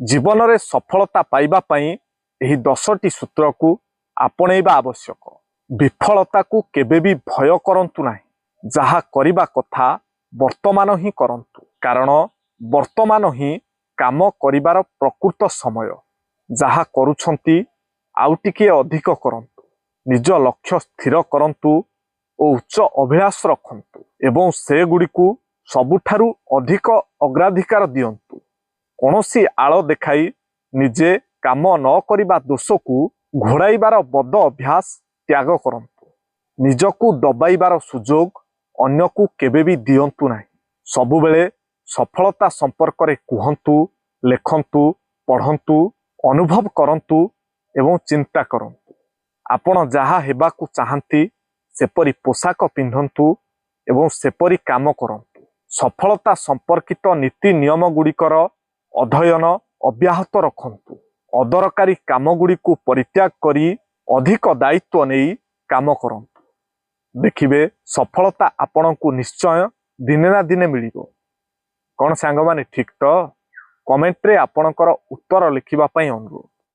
जीवन में सफलता पाइबा पई एही 10टी सूत्र को आपणेबा आवश्यक। विफलता को केबे भी भय करंतु नाही। जहा करिबा कथा वर्तमान ही करंतु, कारण वर्तमान ही काम करिबार प्रकृत समय। जहा करूछंती आउ टिके अधिक करंतु, निज लक्ष्य स्थिर करंतु और उच्च अभिलाष रखंतु एवं से गुडी को सबुठारु अधिक अग्राधिकार दियंतु। कौनसी आड़ देखाई निजे काम न करिबा दोष को घोड़ाइबार बद अभ्यास त्याग करंतु। निजकू दबाइबार सुजोग अन्य को केबे भी दियंतु नाही। सबुबेले सफलता संपर्क रे कुहंतु, लेखंतु, पढ़ंतु, अनुभव करंतु एवं चिंता करंतु। आपण जहा हेबाकू चाहंती सेपरी पोशाक पिंधंतु एवं सेपरी काम करंतु। सफलता संपर्कित नीति नियम गुड़िकर अध्ययन अब्याहत रखंतु। अदरकारी काम गुड़ी को परित्याग करी अधिक दायित्व नहीं काम करंतु। देखिबे सफलता आपण को निश्चय दिने ना दिने मिलिबो। कौन सांग माने ठीक तो? कमेंट रे आपणकर उत्तर लिखिबा पई अनुरोध।